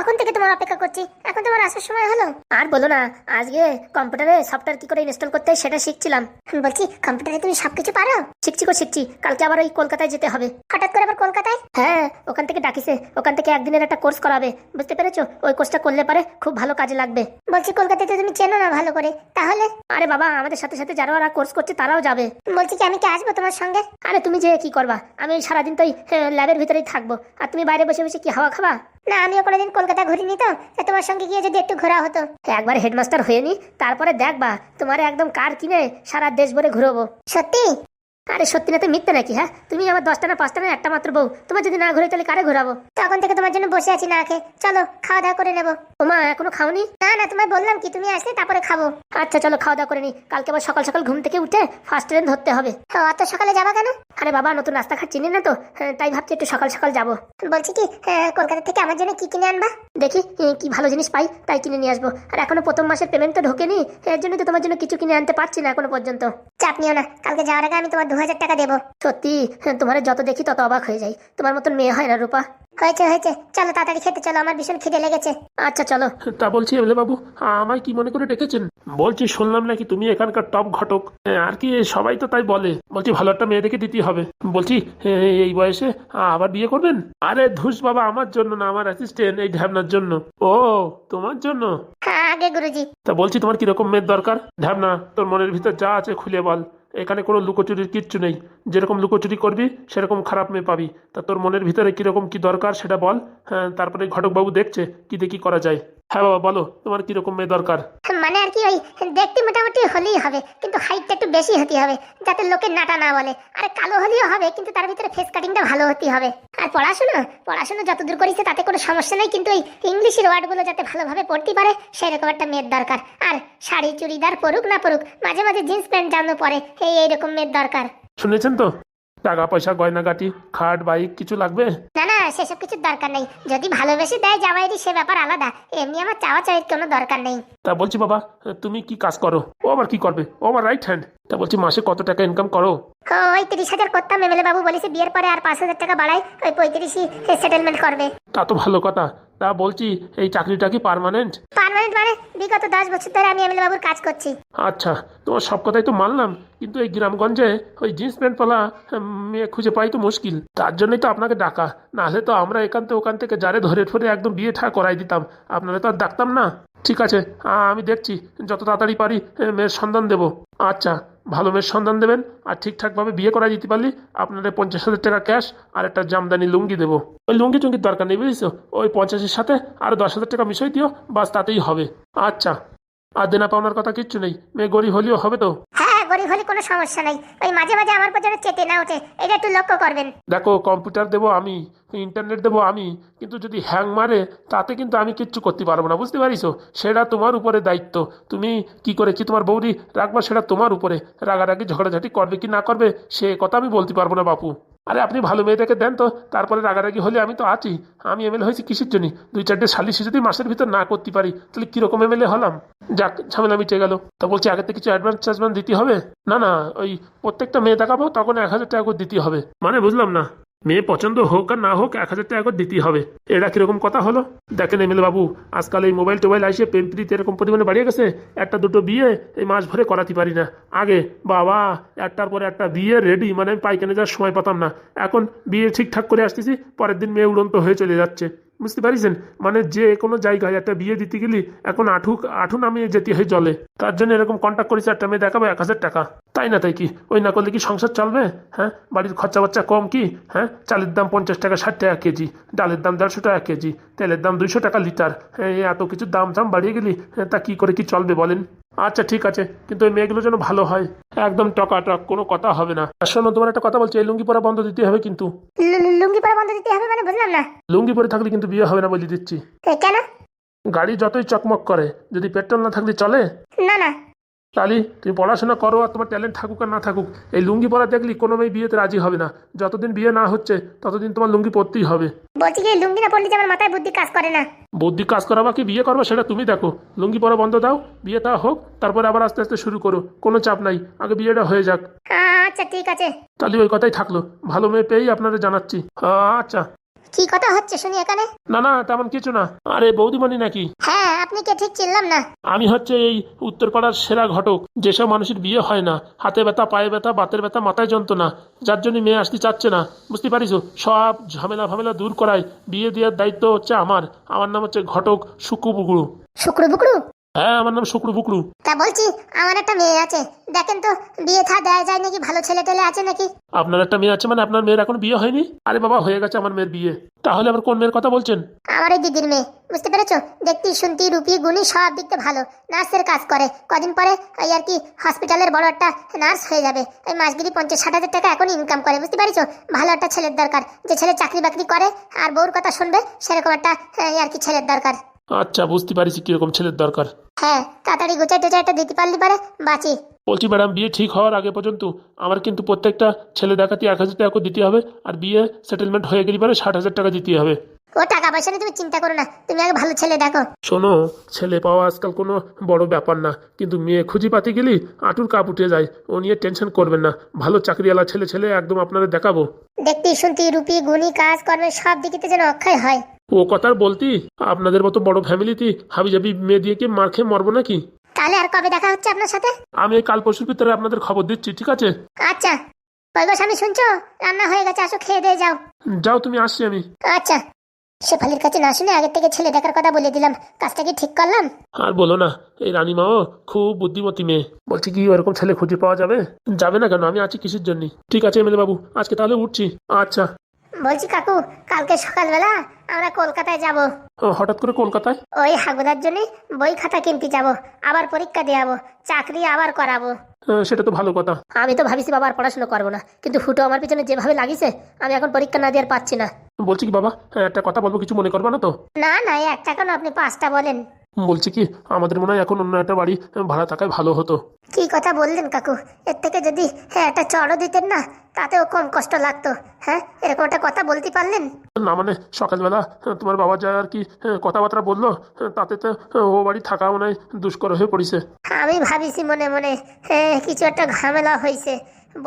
কখন থেকে তোমার অপেক্ষা করছি, এখন তোমার আসার সময় হলো। আর বলো না, আজকে কম্পিউটারে সফটওয়্যার কি করে ইনস্টল করতে হয় সেটা শিখছিলাম। বলছি কম্পিউটারে তুমি সবকিছু পারো? শিখছি। কালকে আবার ওই কলকাতায় যেতে হবে। হঠাৎ করে আবার কলকাতায়? হ্যাঁ, ওখান থেকে ডাকিছে, ওখান থেকে একদিনের একটা কোর্স করাবে, বুঝতে পেরেছো? ওই কোর্সটা করলে পারে খুব ভালো কাজে লাগবে। বলছি কলকাতাতে তুমি চেনো না ভালো করে, তাহলে? আরে বাবা, আমাদের সাথে সাথে যারা ওরা কোর্স করছে তারাও যাবে। বলছি কি আমি কি আসবো তোমার সঙ্গে? আরে তুমি যে কি করবা, আমি ওই সারাদিন তো ল্যাবের ভিতরেই থাকবো, আর তুমি বাইরে বসে বসে কি হাওয়া খাবা? না, আমিও কোনোদিন কলকাতা ঘুরিনি তো, তোমার সঙ্গে গিয়ে যদি একটু ঘোরা হতো। একবার হেডমাস্টার হয়ে নি, তারপরে দেখবা তোমার একদম কার কিনে সারা দেশ ভরে ঘুরবো। সত্যি? আরে সত্যি না তো মিথ্যে নাকি? হ্যাঁ, তুমি আমার 10টা না 5টা না একটা মাত্র বউ, তোমার যদি না ঘুরে তাহলে কারে ঘুরাবো? তখন থেকে তোমার জন্য বসে আছি না খেয়ে, চলো খাওয়া দাওয়া করে নেবো। ওমা, এখনো খাওনি? না, তোমায় বললাম কি তুমি আসলে তারপরে খাবো। আচ্ছা চলো খাওয়া দাওয়া করে নি, কালকে আবার সকাল সকাল ঘুম থেকে উঠে ফার্স্ট ট্রেন ধরতে হবে। অত সকালে যাবা কেন? আরে বাবা, নতুন রাস্তাঘাট চিনি না তো, তাই ভাবছি একটু সকাল সকাল যাবো। বলছি কি কলকাতা থেকে আমার জন্য কি কিনে আনবা? দেখি কি ভালো জিনিস পাই তাই কিনে নিয়ে আসবো। আর এখনো প্রথম মাসের পেমেন্ট তো ঢোকেনি, এর জন্য তো তোমার জন্য কিছু কিনে আনতে পারছি না এখনো পর্যন্ত। চাপ নিও না, কালকে যাওয়ার আগে আমি তোমার 2000 টাকা দেবো। সত্যি? তোমার যত দেখি তত অবাক হয়ে যাই, তোমার মতন মেয়ে হয় না রূপা। হয়েছে, চলো তাড়াতাড়ি খেতে চলো, আমার ভীষণ খিদে লেগেছে। আচ্ছা চলো। তা বলছি এমএলএ বাবু, আমায় কি মনে করে ডেকেছেন? বলছি শুনলাম নাকি তুমি এখানকার টপ ঘটক, আর কি সবাই তো তাই বলে। বলছি ভালো একটা মেয়ে দেখে দিতে হবে। বলছি এই বয়সে আবার বিয়ে করবেন? আরে ধুস বাবা, আমার জন্য না, আমার অ্যাসিস্ট্যান্ট এই ঢ্যাবনার জন্য। ও, তোমার জন্য? হ্যাঁ আগে গুরুজি। তা বলছি তোমার কিরকম মেয়ের দরকার? ঢ্যাবনা, তোর মনের ভিতর যা আছে খুলে বল, এখানে কোনো লুকোচুরির কিচ্ছু নেই। যেরকম লুকোচুরি করবি সেরকম খারাপ মেয়ে পাবি। তা তোর মনের ভিতরে কিরকম কি দরকার সেটা বল, হ্যাঁ, তারপরে ঘটকবাবু দেখছে কি দেখি করা যায়। হ্যাঁ বাবা বলো, তোমার কিরকম মেয়ে দরকার? মানে আর কি, ওই দেখতে মোটামুটি হলেই হবে, কিন্তু হাইটটা একটু বেশি হতে হবে, যাতে লোকে নাটা না বলে। আর কালো হলেও হবে, কিন্তু তার ভিতরে ফেস কাটিংটা ভালো হতে হবে। আর পড়াশোনা যতদূর করেছে তাতে কোনো সমস্যা নেই, কিন্তু এই ইংলিশের ওয়ার্ডগুলো যাতে ভালোভাবে পড়তে পারে সেরকম একটা মেয়ের দরকার। আর শাড়ি চুড়িদার পরুক না পরুক, মাঝে মাঝে জিন্স প্যান্ট জানো পরে, এইরকম মেয়ের দরকার। শুনেছেন তো? টাকা পয়সা গয়নাগাটি খাট বাইক কিছু লাগবে? না, সেসব কিছুর দরকার নেই, যদি ভালোবেসে দেয় জামাইরি সে ব্যাপার আলাদা, এমনি আমার চাওয়া চাইয়ের কোনো দরকার নেই। তা বলছি বাবা, তুমি কি কাজ করো? ও আবার কি করবে? ও আমার রাইট হ্যান্ড। তা বলছি মাসে কত টাকা ইনকাম করো? ওই 30,000 করতাম, এমএলএ বাবু বলেছে বিয়ের পরে আর 5,000 টাকা বাড়াই, ওই 35ই সেটেলমেন্ট করবে। তা তো ভালো কথা। তা বলছি এই চাকরিটা কি পার্মানেন্ট? পার্মানেন্ট মানে বিগত 10 বছর ধরে আমি এমএলএ বাবুর কাজ করছি। আচ্ছা, তোমার সব কথাই তো মানলাম, কিন্তু এই গ্রামগঞ্জে ওই জিন্স প্যান্ট পরা মেয়ে খুঁজে পাই তো মুশকিল। তার জন্যই তো আপনাকে ডাকা, নাহলে তো আমরা এখান থেকে ওখান থেকে যারে ধরে ধরে একদম বিয়ে ঠা করাই দিতাম, আপনারা তো আর ডাকতাম না। ঠিক আছে, আমি দেখছি যত তাড়াতাড়ি পারি মেয়ের সন্ধান দেবো। আচ্ছা, ভালো মেয়ের সন্ধান দেবেন, আর ঠিকঠাকভাবে বিয়ে করাই দিতে পারলি আপনাদের 50,000 টাকা ক্যাশ আর একটা জামদানি লুঙ্গি দেবো। ওই লুঙ্গি টুঙ্গির দরকার নেই, বুঝেছো? ওই 50-এর সাথে আরও 10,000 টাকা মিশিয়ে দিও, বাস তাতেই হবে। আচ্ছা, আর দেনা পাওনার কথা কিচ্ছু নেই, মেয়ে গরিব হলেও হবে তো? হ্যাঁ, গরিব হলে কোনো সমস্যা নাই, ওই মাঝে মাঝে আমার পর যেন চেতে না ওঠে, এটা একটু লক্ষ্য করবেন। দেখো, কম্পিউটার দেবো আমি, ইন্টারনেট দেবো আমি, কিন্তু যদি হ্যাং মারে তাতে কিন্তু আমি কিচ্ছু করতে পারবো না, বুঝতে পারিছো? সেটা তোমার উপরে দায়িত্ব। তুমি কি করে কি তোমার বৌরি রাখবা সেটা তোমার উপরে। রাগারাগি ঝগড়াঝাটি করবে কি না করবে সে কথা আমি বলতে পারবো না বাপু। আরে আপনি ভালো মেয়েটাকে দেন তো, তারপরে রাগারাগি হলে আমি তো আছি। আমি এমএলএ হয়েছি কিসের জন্য? 2-4টে সালিশি যদি মাসের ভিতর না করতে পারি তাহলে কিরকম এমএলএ হলাম? যাক, ঝামেলা মিটে গেল। তা বলছি আগের থেকে কিছু অ্যাডভান্স দিতে হবে? না, ওই প্রত্যেকটা মেয়ে দেখাবো তখন 1,000 টাকা করে দিতে হবে। মানে বুঝলাম না, মেয়ে পছন্দ হোক আর না হোক 1,000 টাকা করে দিতেই হবে, এটা কিরকম কথা হলো? দেখেন এমএলএ বাবু, আজকাল এই মোবাইল টোবাইল আসে প্রেম প্রীতি এরকম পরিমাণে বাড়িয়ে গেছে, একটা দুটো বিয়ে এই মাস ভরে করাতে পারি না। আগে বাবা একটার পরে একটা বিয়ে রেডি, মানে আমি পাইকানে যাওয়ার সময় পেতাম না। এখন বিয়ে ঠিকঠাক করে আসতেছি, পরের দিন মেয়ে উড়ন্ত হয়ে চলে যাচ্ছে, বুঝতে পারিছেন? মানে যে কোনো জায়গায় একটা বিয়ে দিতে গেলে এখন আঠু নামিয়ে যেতে হয় জলে। তার জন্য এরকম কন্ট্যাক্ট করেছে, একটা মেয়ে দেখাবো 1,000 টাকা। তাই না তাই কি? ওই না করলে কি সংসার চলবে? হ্যাঁ, বাড়ির খরচা বাচ্চা কম কি? হ্যাঁ, চালের দাম 50 টাকা 60 টাকা কেজি, ডালের দাম 150 টাকা কেজি, তেলের দাম 200 টাকা লিটার, এত কিছু দাম বাড়িয়ে গেলি তা কি করে কি চলবে বলেন? আচ্ছা ঠিক আছে, কিন্তু ওই মেয়েগুলো যেন ভালো হয়, একদম টকাটক, কোনো কথা হবে না। আর শোনো, তোমার একটা কথা বলছি, এই লুঙ্গি পরা বন্ধ দিতে হবে কিন্তু। লুঙ্গি পরা বন্ধ দিতে হবে মানে বুঝলাম না। লুঙ্গি পরে থাকলে কিন্তু বিয়ে হবে না বলে দিচ্ছি। কেন? গাড়ি যতই চকমক করে, যদি পেট্রোল না থাকলে চলে? না। তাহলে তুমি পড়াশোনা করো আর তোমার ট্যালেন্ট থাকুক আর না থাকুক, এই লুঙ্গি পরা দেখলি কোনো মেয়ে বিয়েতে রাজি হবে না। যতদিন বিয়ে না হচ্ছে ততদিন তোমার লুঙ্গি পরতেই হবে। বলছি কি, লুঙ্গি না পরলে যে আমার মাথায় বুদ্ধি কাজ করে না। বুদ্ধি কাজ করাবা কি বিয়ে করবা সেটা তুমি দেখো। লুঙ্গি পরা বন্ধ দাও, বিয়েটা হোক, তারপরে আবার আস্তে আস্তে শুরু করো, কোনো চাপ নাই, আগে বিয়েটা হয়ে যাক। আচ্ছা ঠিক আছে। তাহলে ওই কথাই থাকলো, ভালো মেয়ে পেয়েই আপনারা জানাচ্ছি। আচ্ছা। কি কথা হচ্ছে শুনি এখানে? না না, তেমন কিছু না। আরে বৌদিমণি নাকি? হ্যাঁ, আপনি কে ঠিক চিনলাম না। আমি হচ্ছে এই উত্তরপাড়ার সেরা ঘটক। যেসব মানুষের বিয়ে হয় না, হাতে ব্যথা, পায়ে ব্যথা, বাতের ব্যথা, মাথায় যন্ত্রণা, যার জন্য মেয়ে আসতে চাচ্ছে না, বুঝতে পারিস, সব ঝামেলা ফামেলা দূর করাই বিয়ে দেওয়ার দায়িত্ব হচ্ছে আমার। আমার নাম হচ্ছে ঘটক শুকুবুকুড়ু। শুক্র বুকরু? হ্যাঁ, আমার নাম শুক্রু বুকরু। তা বলছি, আমার একটা মেয়ে আছে, দেখেন তো বিয়ে থা দেয়া যায় নাকি, ভালো ছেলে টেলে আছে নাকি? আপনার একটা মেয়ে আছে মানে আপনার মেয়ের এখন বিয়ে হয়নি? আরে বাবা, হয়ে গেছে আমার মেয়ের বিয়ে। তাহলে আবার কোন মেয়ের কথা বলছেন? আমার এই দিদির মেয়ে, বুঝতে পেরেছো? দেখতে শুনতি রূপী গুণী, সব দিকতে ভালো, নার্সের কাজ করে। কদিন পরে এই আর কি হসপিটালের বড় একটা নার্স হয়ে যাবে। এই মাসগিরি 50-60 হাজার টাকা এখন ইনকাম করে, বুঝতে পারিছো? ভালো একটা ছেলের দরকার, যে ছেলে চাকরি বাকরি করে আর বউর কথা শুনবে, সেরকম একটা এই আর কি ছেলের দরকার। আচ্ছা, বুঝতে পারিছি কিরকম ছেলের দরকার। হ্যাঁ, তাড়াতাড়ি গোছাই টোছাই একটা দিতে পারলি পারে বাঁচি। বলছি ম্যাডাম, বিয়ে ঠিক হওয়ার আগে পর্যন্ত আমার কিন্তু প্রত্যেকটা ছেলে দেখাতে 1,000 টাকা করে দিতে হবে, আর বিয়ে সেটেলমেন্ট হয়ে গেলে পরে 60,000 টাকা দিতে হবে। ও টাকা পয়সা নিয়ে তুমি চিন্তা করো না, তুমি আগে ভালো ছেলে দেখো। শোনো, ছেলে পাওয়া আজকাল কোনো বড় ব্যাপার না, কিন্তু মেয়ে খুঁজি পাতে গেলি আঁটুর কাপ উঠে যায়। ও নিয়ে টেনশন করবেন না, ভালো চাকরিওয়ালা ছেলে ছেলে একদম আপনাদের দেখাবো। দেখতে শুনতি রূপী গুণী, কাজ কর্মে সব দিকেতে যেন অক্ষয় হয়। ও কথার বলতি, আপনাদের মতো বড় ফ্যামিলিতে হাবিজাবি মেয়ে দিয়ে কি মার খেয়ে মরবো নাকি? তাহলে আর কবে দেখা হচ্ছে আপনার সাথে? আমি এই কাল পরশুর ভিতরে আপনাদের খবর দিচ্ছি, ঠিক আছে? আচ্ছা। ওই গো স্বামী, শুনছো? রান্না হয়ে গেছে, আসো খেয়ে দিয়ে যাও। যাও তুমি, আসছি আমি। আচ্ছা। শেফালির কাছে না শুনে আগের থেকে ছেলে দেখার কথা বলে দিলাম, কাজটা কি ঠিক করলাম? আর বলো না, এই রানীমাও খুব বুদ্ধিমতী মেয়ে। বলছি কি, ওরকম ছেলে খুঁজে পাওয়া যাবে? যাবে না কেন? আমি আছি কিসের জন্য। ঠিক আছে এমএলএ বাবু, আজকে তাহলে উঠছি। আচ্ছা। বলছি কাকু, কালকে সকালবেলা আমরা কলকাতায় যাব। হঠাৎ করে কলকাতায়? ওই হাগুদার জন্য বই খাতা কিনতে যাব, আবার পরীক্ষা দেওয়াবো, চাকরি আবার করাবো। সেটা তো ভালো কথা। আমি তো ভাবিছি বাবা আর পড়াশোনা করবো না, কিন্তু ফুটো আমার পিছনে যেভাবে লাগিছে, আমি এখন পরীক্ষা না দিয়ে আর পাচ্ছি না। বলছি কি বাবা, একটা কথা বলবো, কিছু মনে করবা না তো? না না, একটা কেন, আপনি 5টা বলেন। বলছি কি, আমাদের মনে হয় এখন অন্য একটা বাড়ি ভাড়া থাকায় ভালো হতো। কি কথা বললেন কাকু? এর থেকে যদি একটা চড়ও দিতেন না, তাতেও কম কষ্ট লাগতো। হ্যাঁ, এরকম একটা কথা বলতে পারলেন? না মানে, সকালবেলা তোমার বাবা যা আর কি কথাবার্তা বললো, তাতে তো ও বাড়ি থাকা মনে হয় দুষ্কর হয়ে পড়েছে। আমি ভাবিছি মনে মনে, কিছু একটা ঝামেলা হয়েছে।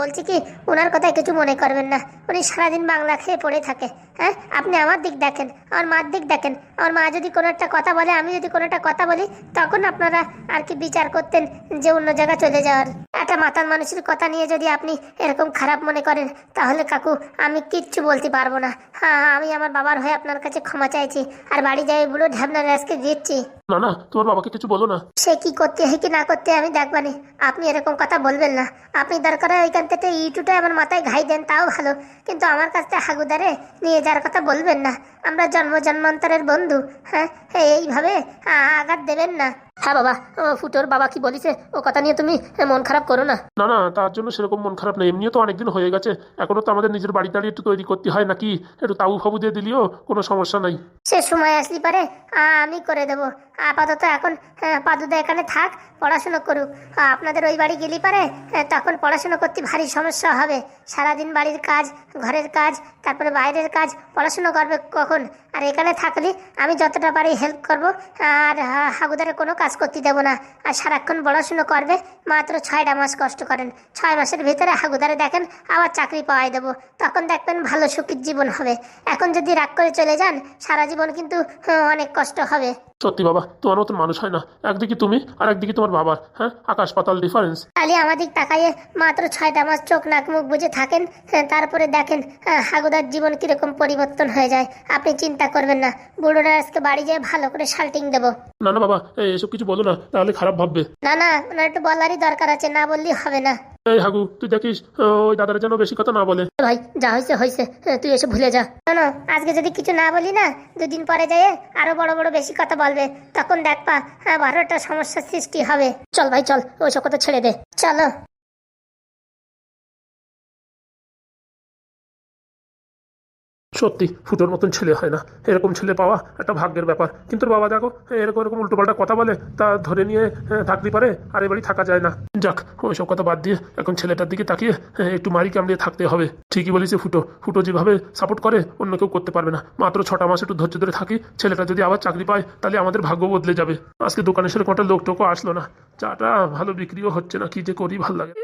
বলছি কি, ওনার কথায় কিছু মনে করবেন না, উনি সারাদিন বাংলা খেয়ে পড়ে থাকে। হ্যাঁ, আপনি আমার দিক দেখেন, আমার মার দিক দেখেন। আমার মা যদি কোনো একটা কথা বলে, আমি যদি কোনো একটা কথা বলি, তখন আপনারা আর কি বিচার করতেন যে অন্য জায়গায় চলে যাওয়ার। একটা মাতাল মানুষের কথা নিয়ে যদি আপনি এরকম খারাপ মনে করেন, তাহলে কাকু আমি কিচ্ছু বলতে পারবো না। হ্যাঁ, আমি আমার বাবার হয়ে আপনার কাছে ক্ষমা চাইছি, আর বাড়ি যাই বুলো ঢ্যাবনা আজকে দিচ্ছি। না না, তোমার বাবাকে কিছু বলো না। সে কি করতে হয় কি না করতে আমি দেখবানি, আপনি এরকম কথা বলবেন না। আপনি দরকার হয় ওইখান থেকে ইটুটা আমার মাথায় ঘাই দেন, তাও ভালো, কিন্তু আমার কাছে হাগুদারে নিয়ে যাওয়ার কথা বলবেন না। আমরা জন্ম জন্মান্তরের বন্ধু। হ্যাঁ, এইভাবে আঘাত দেবেন না। হ্যাঁ বাবা, ফুটোর বাবা কি বলিছে, ও কথা নিয়ে তুমি মন খারাপ করো না। না না, তার জন্য সেরকম মন খারাপ নেই, এমনিও তো অনেকদিন হয়ে গেছে। এখনো তো আমাদের নিজের বাড়ি দাঁড়িয়ে একটু তৈরি করতে হয় নাকি, একটু তাবু ফাবু দিয়ে দিলেও কোনো সমস্যা নাই। সে সময় আসলি পারে আমি করে দেবো। আপাতত এখন পাদুদা এখানে থাক, পড়াশুনো করুক। আপনাদের ওই বাড়ি গেলি পারে তখন পড়াশুনো করতে ভারী সমস্যা হবে। সারাদিন বাড়ির কাজ, ঘরের কাজ, তারপরে বাইরের কাজ, পড়াশুনো করবে কখন? আর এখানে থাকলে আমি যতটা পারি হেল্প করব, আর হাগুদারে কোনো কাজ করতে দেবো না। আর সারাক্ষণ পড়াশুনো করবে। মাত্র 6টা মাস কষ্ট করেন, 6 মাসের ভিতরে হাগুদারে দেখেন আবার চাকরি পাওয়াই দেবো, তখন দেখবেন ভালো সুখী জীবন হবে। এখন যদি রাগ করে চলে যান, সারা জীবন কিন্তু অনেক কষ্ট হবে। সত্যি বাবা, তোমার মতন মানুষ হয় না। একদিকে তুমি আর একদিকে তোমার বাবার, হ্যাঁ, আকাশ পাতাল ডিফারেন্স। খালি আমাদিক তাকাইয়ে মাত্র 6টা মাস চোখ নাক মুখ বুঝে থাকেন, তারপরে দেখেন হাগুদার জীবন কিরকম পরিবর্তন হয়ে যায়। আপনি চিন্তা করবেন না, বুড়োরা আজকে বাড়ি যেয়ে ভালো করে শাল্টিং দেবো। না না বাবা, এসব কিছু বলো না, তাহলে খারাপ ভাববে। না না, ওনার একটু বলারই দরকার আছে, না বললেই হবে না। এই হাগু, তুই দেখিস ওই দাদারা যেন বেশি কথা না বলে। ভাই, যা হয়েছে হয়েছে, তুই এসে ভুলে যা। শোনো, আজকে যদি কিছু না বলি না, 2 দিন পরে যেয়ে আরো বড় বড় বেশি কথা বলবে, তখন দেখবা বড় একটা সমস্যার সৃষ্টি হবে। চল ভাই চল, ওইসব কথা ছেড়ে দে, চলো। সত্যি ফুটোর মতন ছেলে হয় না, এরকম ছেলে পাওয়া একটা ভাগ্যের ব্যাপার। কিন্তু বাবা দেখো, এরকম এরকম উল্টোপাল্টা কথা বলে, তা ধরে নিয়ে থাকতে পারে, আর এ বাড়ি থাকা যায় না। যাক, ওইসব কথা বাদ দিয়ে এখন ছেলেটার দিকে তাকিয়ে একটু মারি কামড়িয়ে থাকতে হবে। ঠিকই বলেছে ফুটো, ফুটো যেভাবে সাপোর্ট করে অন্য কেউ করতে পারবে না। মাত্র 6টা মাস একটু ধৈর্য ধরে থাকি, ছেলেটা যদি আবার চাকরি পায়, তাহলে আমাদের ভাগ্য বদলে যাবে। আজকে দোকানে সেরকম একটা লোক টোকও আসলো না, চাটা ভালো বিক্রিও হচ্ছে না, কি যে করি, ভাল লাগে।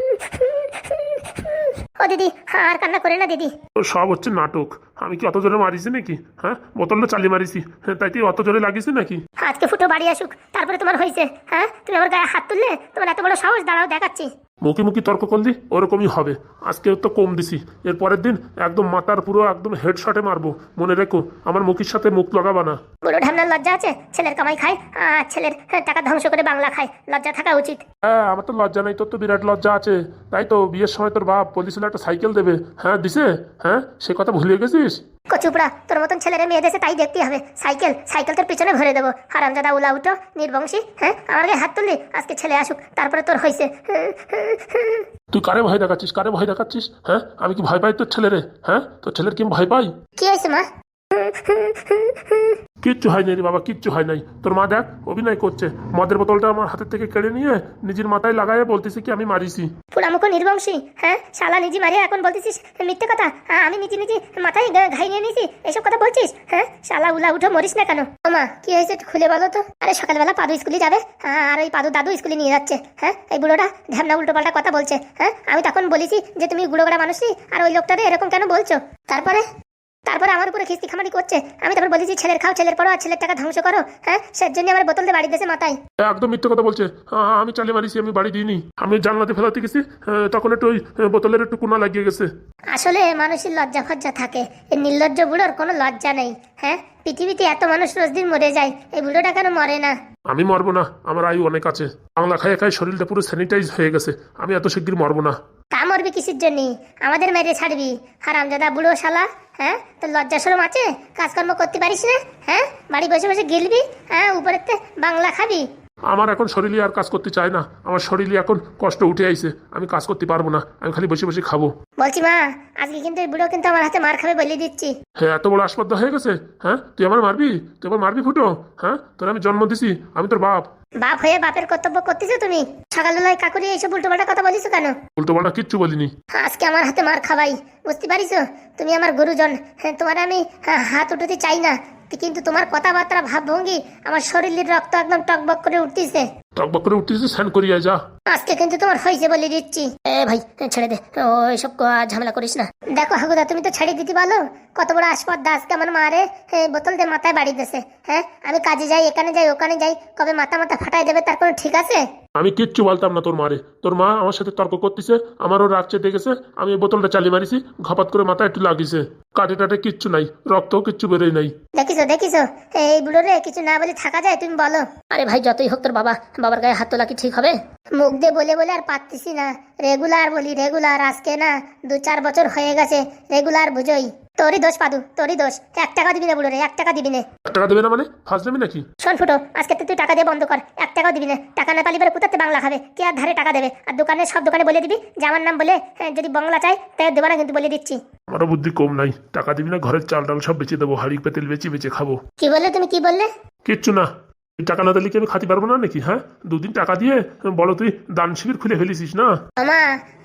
ও দিদি, আর কান্না করে না দিদি। তো সব হচ্ছে নাটক। আমি কি অত জোরে মারিছি নাকি? হ্যাঁ, বোতলটা চালিয়ে মারিছি, হ্যাঁ, তাই কি অত জোরে লাগিয়েছে নাকি? আজকে ফুটো বাড়ি আসুক, তারপরে তোমার হয়েছে। হ্যাঁ, তুমি আমার গায়ে হাত তুললে, তোমার এত বড় সাহস, দাঁড়াও দেখাচ্ছি। মুখে মুখে তর্ক করলি ওরকমই হবে। আজকে তো কম দিছি, এর পরের দিন একদম মাথার পুরো একদম হেডশটে মারবো। মনে রেখো, আমার মুখের সাথে মুখ লাগাবা না। বুড়ো ঢামনার লজ্জা আছে? ছেলের কামাই খায় আর ছেলের টাকা ধ্বংস করে বাংলা খায়, লজ্জা থাকা উচিত। হ্যাঁ, আমার তো লজ্জা নেই, তোর তো বিরাট লজ্জা আছে। তাই তো বিয়ের সময় তোর বাপ বলেছিল একটা সাইকেল দেবে। হ্যাঁ, দিছে? হ্যাঁ, সে কথা ভুলে গেছিস? কচুপড়া, তোর মতন ছেলেরা মেয়ে দেশে তাই দেখতে হবে। সাইকেল সাইকেল তোর পিছনে ভরে দেবো। হারামজাদা উলা উঠো নির্বংশী। হ্যাঁ, আমার গায়ে হাত তুললি, আজকে ছেলে আসুক, তারপরে তোর হয়েছে। তুই কারে ভয় দেখাচ্ছিস? কারে ভয় দেখাচ্ছিস? হ্যাঁ, আমি কি ভয় পাই তোর ছেলেরে? হ্যাঁ, তোর ছেলের কি আমি ভয় পাই? কি হয়েছে মা? কিচ্ছু হয় নাই রে বাবা, কিচ্ছু হয় নাই। তোর মা দেখ অভিনয় করছে, মদের বোতলটা আমার হাতের থেকে কেড়ে নিয়ে নিজের মাথায় লাগায় বলতেছে কি আমি মারিছি। পুরামুখ নির্বংশী। হ্যাঁ, শালা নিজে মারিয়া এখন বলতেছিস মিথ্যে কথা। আমি নিজে নিজে মাথায় ঘাই নিয়ে নিয়েছি, এসব কথা বলছিস? হ্যাঁ, শালা উলা উঠো, মরিস না কেন? মা কি হয়েছে একটু খুলে বলো তো। আরে সকালবেলা পাদু স্কুলে যাবে, আর ওই পাদু দাদু স্কুলে নিয়ে যাচ্ছে। হ্যাঁ, এই বুড়োটা ঢ্যামনা উল্টো পাল্টা কথা বলছে। হ্যাঁ, আমি তখন বলেছি যে তুমি গুড়োগড়া মানুষই, আর ওই লোকটারে এরকম কেন বলছো? তারপরে তারপরে আমার উপরে খিস্তি খামারি করছে। আমি তারপর বলেছি ছেলের খাও, ছেলের পড়ো, আর ছেলের টাকা ধ্বংস করো। হ্যাঁ, সের জন্য আমার বোতল দিয়ে বাড়ি দিয়েছে মাথায়। একদম মিথ্যে কথা বলছে। আমি চালিয়ে মারিছি, আমি বাড়ি দিইনি। আমি জানলাতে ফেলাতে গেছি, তখন একটু ওই বোতলের একটু কোনা লাগিয়ে গেছে। আসলে মানুষের লজ্জা ফজ্জা থাকে, এই নির্লজ্জ বুড়োর কোনো লজ্জা নেই। হ্যাঁ, পৃথিবীতে এত মানুষ রোজ দিন মরে যায়, এই বুড়োটা কেন মরে না? আমি মরবো না, আমার আয়ু অনেক আছে। বাংলা খাইয়ে খাই শরীরটা পুরো স্যানিটাইজ হয়ে গেছে, আমি এত শিগগির মরবো না। তা মরবি কিসের জন্য? আমাদের মেরে ছাড়বি হারামজাদা বুড়ো শালা। হ্যাঁ, তোর লজ্জা শরম আছে? কাজকর্ম করতে পারিস না? হ্যাঁ, বাড়ি বসে বসে গিলবি, হ্যাঁ, উপরেতে বাংলা খাবি। আমার এখন শরীরে আর কাজ করতে চায় না, আমার শরীরে এখন কষ্ট উঠে আইছে, আমি কাজ করতে পারবো না, আমি খালি বসে বসে খাবো। বলছি মা, আজকে কিন্তু এই বুড়ো কিন্তু আমার হাতে মার খাবে বলে দিচ্ছি। হ্যাঁ, এত বড় আসপদ্দা হয়ে গেছে? হ্যাঁ, তুই আমার মারবি? তুই আমার মারবি ফুটো? হ্যাঁ, তোর আমি জন্ম দিছি, আমি তোর বাপ। বাপ হয়ে বাপের কর্তব্য করতেছো তুমি? সকালবেলায় কাকুরি এইসব উল্টোপাল্টা কথা বলিস কেন? উল্টো পাল্টা কিচ্ছু বলিনি। আজকে আমার হাতে মার খাবাই, বুঝতে পারিস? তুমি আমার গুরুজন। হ্যাঁ, তোমার আমি হাত উঠাতে চাই না, কিন্তু তোমার কথাবার্তা ভাবভঙ্গি আমার শরীরের রক্ত একদম টকবক করে উঠতেছে। টকবক করে উঠতেছে, স্নান করিয়া যা। আজকে কিন্তু তোমার হয়েছে বলে দিচ্ছি। ভাই ছেড়ে দে, ও এসব ঝামেলা করিস না। দেখো হাগুদা, তুমি তো ছেড়ে দিতে পারো। কত বড় আসপদ্দা, আজকে আমার মারে বোতল দিয়ে মাথায় বাড়ি দিয়েছে। হ্যাঁ, আমি কাজে যাই, এখানে যাই, ওখানে যাই, কবে মাথা মাথা ফাটাই দেবে তার কোনো ঠিক আছে? আমি কিচ্ছু বলতাম না তোর মারে। তোর মা আমার সাথে তর্ক করতেছে, আমারও রাগ চেতে গেছে, আমি এই বোতলটা চালিয়ে মারিছি, ঘপাত করে মাথা একটু লাগিয়েছে। কাটে টাটে কিচ্ছু নাই, রক্তও কিচ্ছু বেরোয় নাই। দেখিস দেখিস, এই বুড়ো রে কিছু না বলে থাকা যায়? তুমি বলো। আরে ভাই, যতই হোক তোর বাবার গায়ে হাত তোলা কি ঠিক হবে? মুখ দিয়ে বলে বলে আর পারতেছি না। রেগুলার বলি, রেগুলার। আজকে না 2-4 বছর হয়ে গেছে, রেগুলার বুঝোই। তোরই দোষ পাদু, তোরই দোষ। 1 টাকা দিবি না বুড়ো রে, 1 টাকা দিবি না। 1 টাকা দেবে না মানে ফাজলামি নাকি? শোন ফুটো, আজকে তুই টাকা দিয়ে বন্ধ কর, 1 টাকাও দিবি না। টাকা না পালি পরে কোথাতে বাংলা খাবে? কে আর ধারে টাকা দেবে? আর দোকানে সব দোকানে বলে দিবি যে আমার নাম বলে যদি বাংলা চাই তাই দেবো না, কিন্তু বলে দিচ্ছি। আমারও বুদ্ধি কম নাই, টাকা দিবি না, ঘরের চাল ডাল সব বেচে দেবো, হাড়ি পেতেল বেচে বেচে খাবো। কি বললে তুমি, কি বললে? কিচ্ছু না। তুই টাকা না দিলে কি আমি খাতে পারবো না নাকি? হ্যাঁ, 2 দিন টাকা দিয়ে বলো তুই দান শিবির খুলে ফেলেছিস না? আমা,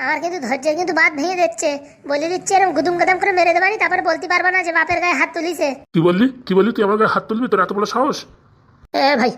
আমার কিন্তু ধৈর্যের কিন্তু বাদ ভেঙে দিচ্ছে, বলে দিচ্ছে। এরকম গুদুম গাদাম করে মেরে দেবানি, তারপরে বলতে পারবা না যে বাপের গায়ে হাত তুলিছে। কি বললি? কি বললি? তুই আমার গায়ে হাত তুলবি? তোর এত বড় সাহস? ভাই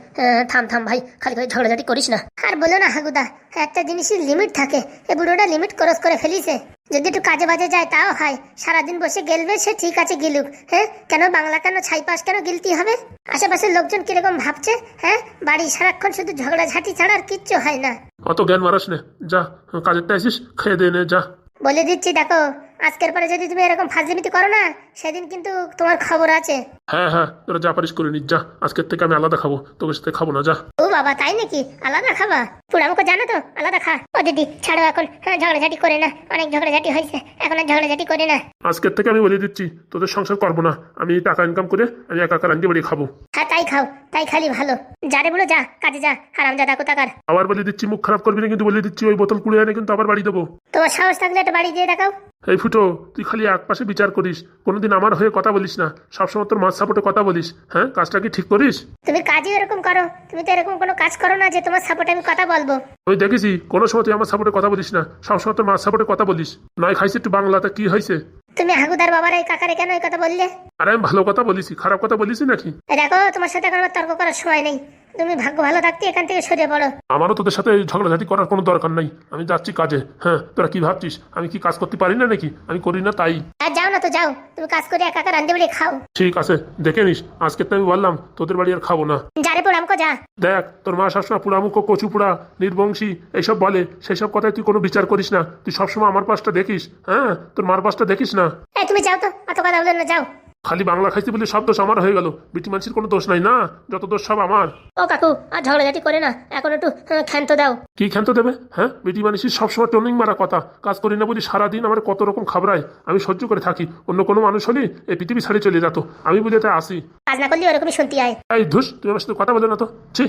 থাম থাম ভাই, খালি খালি ঝগড়াঝাটি করিস না। আর বলো না হাগুদা, একটা জিনিসের লিমিট থাকে, এই বুড়োটা লিমিট ক্রস করে ফেলিছে। যদি একটু কাজে বাজে যায় তাও হয়, সারাদিন বসে গেলবে সে ঠিক আছে, গিলুক। হ্যাঁ, কেন বাংলা, কেন ছাইপাস, কেন গিলতি হবে? আশেপাশের লোকজন কিরকম ভাবছে? হ্যাঁ, বাড়ি সারাক্ষণ শুধু ঝগড়াঝাটি ছাড়া আর কিচ্ছু হয় না। অত জ্ঞান মারাস নে, যা কাজেরটা আসিস, খেয়ে দে নে, যা। বলে দিচ্ছি দেখো, আজকের পরে যদি তুমি এরকম ফাজলিমিতি করো না, সেদিন কিন্তু তোমার খবর আছে। হ্যাঁ হ্যাঁ, তোরা যা পারিস করে নিস, যা। আজকের থেকে আমি আলাদা খাবো, তোর সাথে খাবো না, যা। ও বাবা, তাই নাকি? আলাদা খাবা? পুরামুখো জানো তো, আলাদা খা। ও দিদি ছাড়ো এখন, ঝগড়াঝাটি করে না, অনেক ঝগড়াঝাটি হয়েছে, এখন আর ঝগড়াঝাটি করে না। আজকের থেকে আমি বলে দিচ্ছি, তোদের সংসার করবো না, আমি টাকা ইনকাম করে আমি একা একা রান্না বাড়ি খাবো। হ্যাঁ, তাই খাও, তাই খালি ভালো। যারে বলো যা, কাজে যা, হারামজাদা কোথাকার। আবার বলে দিচ্ছি, মুখ খারাপ করবি না কিন্তু, বলে দিচ্ছি ওই বোতল কুড়িয়ে এনে কিন্তু আবার বাড়ি দেবো। তোমার সাহস থাকলে একটা বাড়ি দিয়ে দেখাও। এই ফুটো, তুই খালি এক পাশে বিচার করিস, কোনোদিন আমার হয়ে কথা বলিস না, সবসময় তোর মাছ সাপোর্টে কথা বলিস। হ্যাঁ, কাজটা কি ঠিক করিস? তুমি কাজই এরকম করো, তুমি তো এরকম কোনো কাজ করো না যে তোমার সাপোর্টে আমি কথা বলবো। আমি দেখেছি কোনো সময় তুই আমার সাপোর্টে কথা বলিস না, সবসময় তোর মাছ সাপোর্টে কথা বলিস। নয় খাইছি একটু বাংলাতে, কি হয়েছে? তুমি হাগুদার বাবার এই কাকারে কেন এই কথা বললে? আরে আমি ভালো কথা বলিস, খারাপ কথা বলিস নাকি? দেখো, তোমার সাথে এখন আমার তর্ক করার সময় নেই। তুমি ভাগ্য ভালো থাকতে এখান থেকে সরে পড়ো। আমারও তোদের সাথে ঝগড়াঝাটি করার কোনো দরকার নাই, আমি যাচ্ছি কাজে। হ্যাঁ, তোরা কি ভাবছিস আমি কি কাজ করতে পারি না নাকি? আমি করি না তাই। আর যাও না তো যাও, তুমি কাজ করে একা একা রান্ধে বেড়ে খাও। ঠিক আছে, দেখে নিস, আজকে তো আমি বললাম তোদের বাড়ি আর খাবো না। যারে পোড়ামকো যা। দেখ, তোর মা সবসময় পুরামুখ কচু পোড়া নির্বংশী এইসব বলে, সেই সব কথায় তুই কোনো বিচার করিস না। তুই সবসময় আমার পাশটা দেখিস, হ্যাঁ, তোর মার পাশটা দেখিস না। এই তুমি যাও তো, এত কথা বলে না, যাও। খালি বাংলা খাইতে বলে সব দোষ আমার হয়ে গেল। বিটি মানুষের কোনো দোষ নাই না, যত দোষ সব আমার। ও কাকু আর ঝগড়াঝাটি করে না, এখন একটু ক্ষান্ত দাও। কি ক্ষান্ত দেবে? হ্যাঁ, বিটি মানুষের সবসময় টনিং মারা কথা, কাজ করি না বলি সারাদিন আমার কত রকম খাবরায়, আমি সহ্য করে থাকি। অন্য কোনো মানুষ হলে এই পৃথিবী ছাড়ি চলে যেত, আমি বুঝে তাই আসি। কাজ না করলে ওরকমই শুনতে হয়। এই ধুস, তুই আমার সাথে কথা বলে না তো। ছি,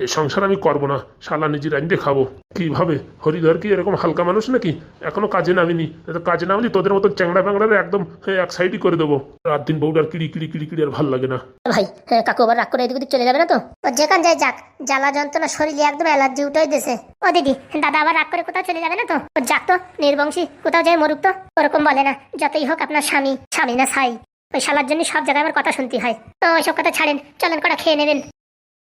এই সংসার আমি করবো না, শালা নিজের আইনতে খাবো। কিভাবে হরিধর কি এরকম হালকা মানুষ নাকি? এখনো কাজে নামিনি, তো কাজে নামলি তোদের মতো চ্যাংড়া ফ্যাংড়ারে একদম এক সাইডই করে দেবো। রাত দিন বউটার কিড়ি কিড়ি কিড়ি কিড়ি আর ভাল লাগে না। ভাই কাকু আবার রাগ করে এদিক ওদিক চলে যাবে না তো? ও যেখান যায় যাক, জ্বালা যন্ত্রণা শরীরে একদম অ্যালার্জি উঠে দিয়েছে। ও দিদি, দাদা আবার রাগ করে কোথাও চলে যাবে না তো? ও যাক তো, নির্বংশী, কোথাও যায় মরুক তো। ওরকম বলে না, যতই হোক আপনার স্বামী, স্বামী না ছাই। ওই শালার জন্য সব জায়গায় আমার কথা শুনতে হয়। তো ওইসব কথা ছাড়েন, চলেন কটা খেয়ে নেবেন।